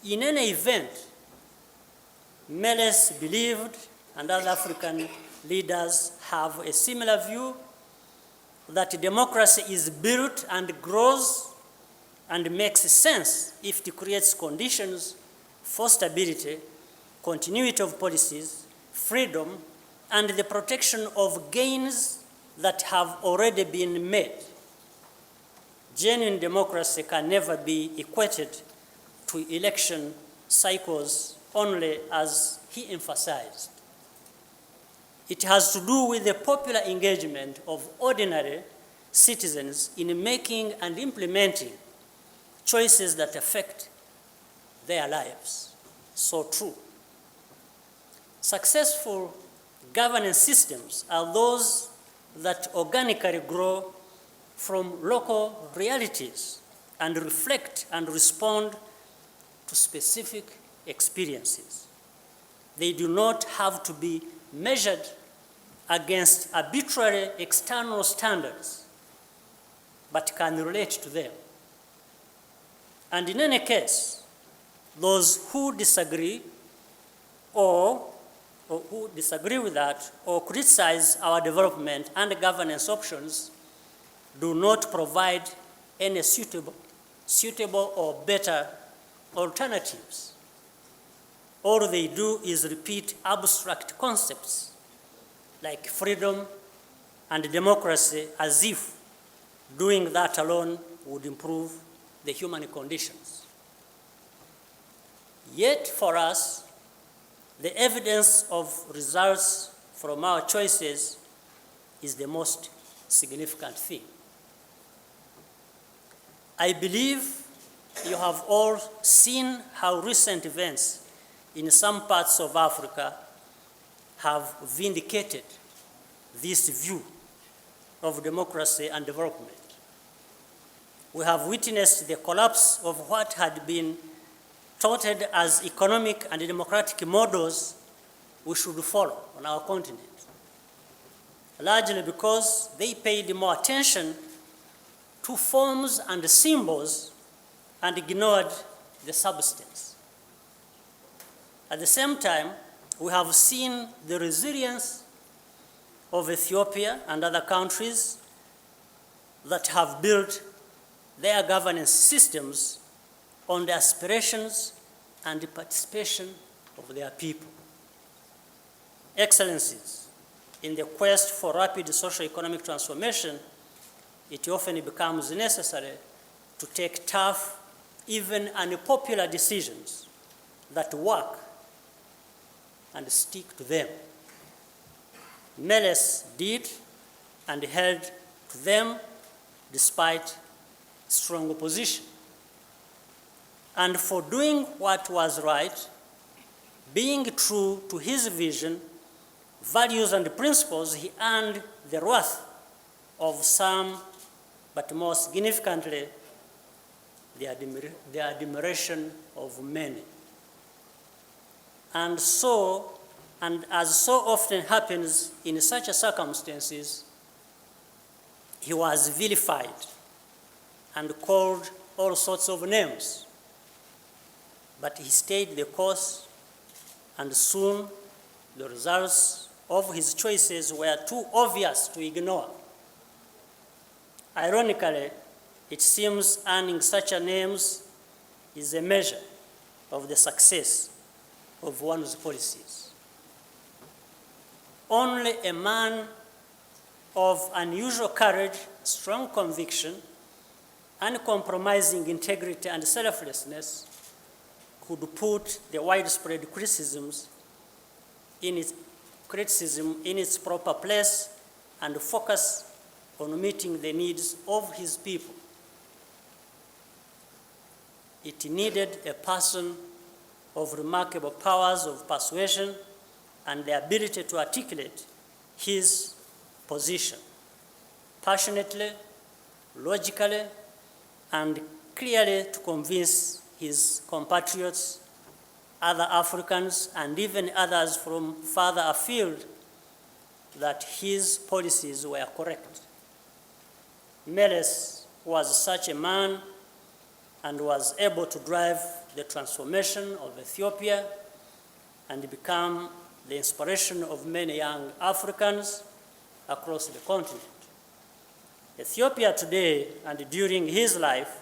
In any event, Meles believed, and other African leaders have a similar view, that democracy is built and grows and makes sense if it creates conditions for stability, continuity of policies, freedom, and the protection of gains that have already been made. Genuine democracy can never be equated to election cycles only, as he emphasized. It has to do with the popular engagement of ordinary citizens in making and implementing choices that affect their lives. So true. Successful governance systems are those that organically grow from local realities and reflect and respond to specific experiences. They do not have to be measured against arbitrary external standards, but can relate to them. And in any case, those who disagree or who disagree with that or criticize our development and governance options do not provide any suitable or better alternatives. All they do is repeat abstract concepts like freedom and democracy, as if doing that alone would improve the human conditions. Yet for us, the evidence of results from our choices is the most significant thing. I believe you have all seen how recent events in some parts of Africa have vindicated this view of democracy and development. We have witnessed the collapse of what had been touted as economic and democratic models we should follow on our continent, largely because they paid more attention to forms and symbols and ignored the substance. At the same time, we have seen the resilience of Ethiopia and other countries that have built their governance systems on the aspirations and the participation of their people. Excellencies, in the quest for rapid socio-economic transformation, it often becomes necessary to take tough, even unpopular decisions that work and stick to them. Meles did and held to them despite strong opposition. And for doing what was right, being true to his vision, values, and principles, he earned the wrath of some, but more significantly, the admiration of many. And as so often happens in such circumstances, he was vilified and called all sorts of names. But he stayed the course, and soon the results of his choices were too obvious to ignore. Ironically, it seems earning such names is a measure of the success of one's policies. Only a man of unusual courage, strong conviction, uncompromising integrity, and selflessness could put the widespread criticism in its proper place and focus on meeting the needs of his people. It needed a person of remarkable powers of persuasion and the ability to articulate his position passionately, logically, and clearly to convince his compatriots, other Africans, and even others from further afield that his policies were correct. Meles was such a man and was able to drive the transformation of Ethiopia and become the inspiration of many young Africans across the continent. Ethiopia today and during his life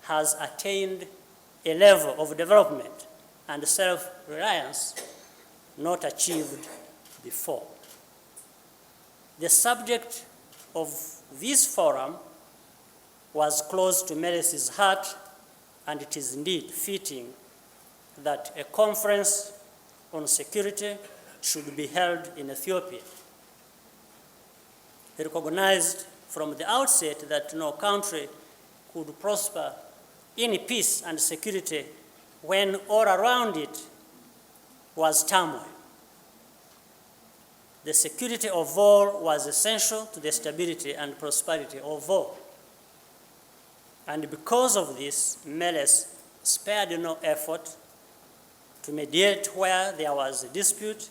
has attained a level of development and self-reliance not achieved before. The subject of this forum was close to Meles' heart, and it is indeed fitting that a conference on security should be held in Ethiopia. He recognized from the outset that no country could prosper in peace and security when all around it was turmoil. The security of all was essential to the stability and prosperity of all. And because of this, Meles spared no effort to mediate where there was a dispute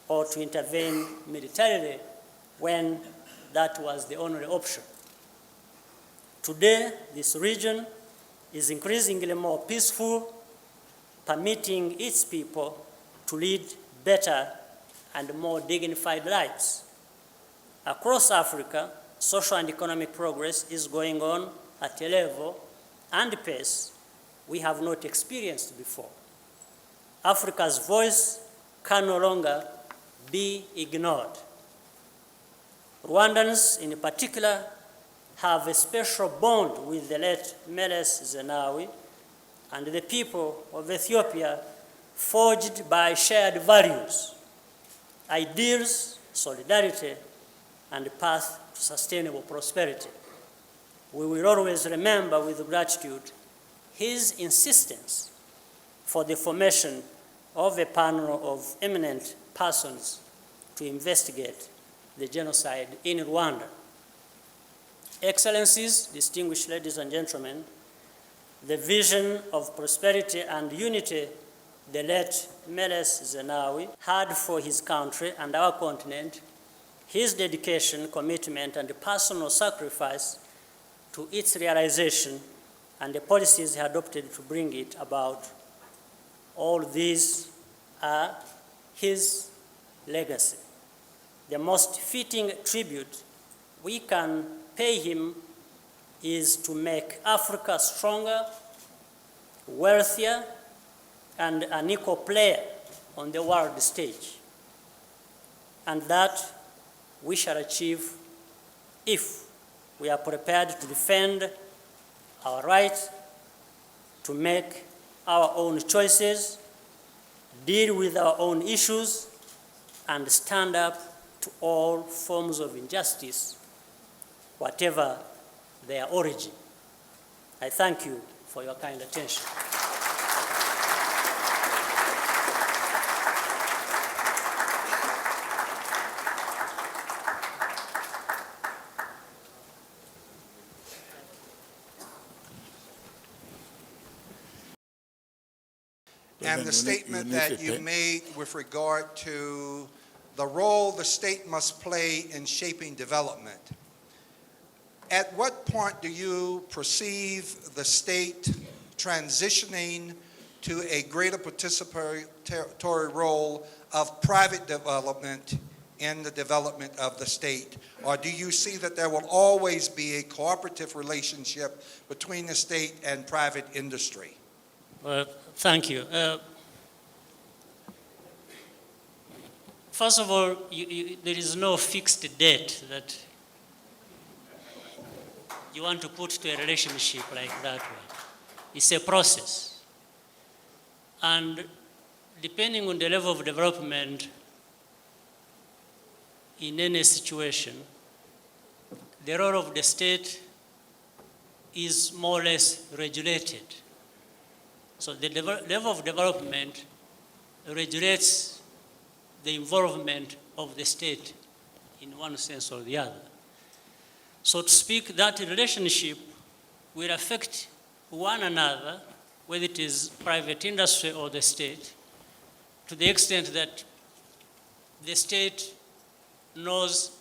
or to intervene militarily when that was the only option. Today, this region is increasingly more peaceful, permitting its people to lead better and more dignified lives. Across Africa, social and economic progress is going on at a level and pace we have not experienced before. Africa's voice can no longer be ignored. Rwandans in particular have a special bond with the late Meles Zenawi and the people of Ethiopia, forged by shared values, ideals, solidarity, and a path to sustainable prosperity. We will always remember with gratitude his insistence for the formation of a panel of eminent persons to investigate the genocide in Rwanda. Excellencies, distinguished ladies and gentlemen, the vision of prosperity and unity the late Meles Zenawi had for his country and our continent, his dedication, commitment, and personal sacrifice to its realization, and the policies he adopted to bring it about, all these are his legacy. The most fitting tribute we can pay him is to make Africa stronger, wealthier, and an equal player on the world stage. And that we shall achieve if we are prepared to defend our right to make our own choices, deal with our own issues, and stand up to all forms of injustice, whatever their origin. I thank you for your kind attention. And the statement that you made with regard to the role the state must play in shaping development. At what point do you perceive the state transitioning to a greater participatory role of private development in the development of the state? Or do you see that there will always be a cooperative relationship between the state and private industry? Well, thank you. First of all, there is no fixed date that you want to put to a relationship like that one. It's a process. And depending on the level of development in any situation, the role of the state is more or less regulated. So the level of development regulates the involvement of the state in one sense or the other. So to speak, that relationship will affect one another, whether it is private industry or the state, to the extent that the state knows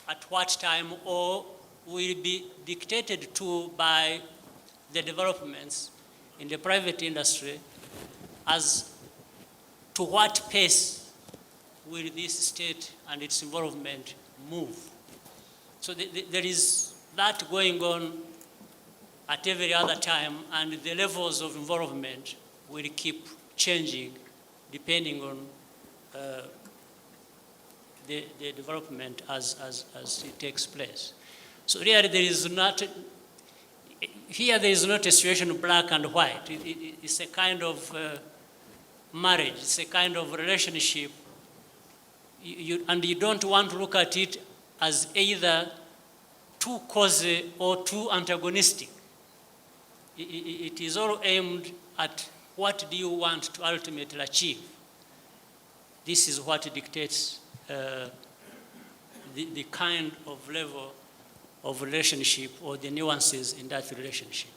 at what time or will be dictated to by the developments in the private industry as to what pace will this state and its involvement move. So there is that going on at every other time, and the levels of involvement will keep changing depending on the development as it takes place. So really there is not, here there is not a situation of black and white. It's a kind of marriage, it's a kind of relationship, and you don't want to look at it as either too cozy or too antagonistic. It is all aimed at what do you want to ultimately achieve. This is what dictates the kind of level of relationship or the nuances in that relationship.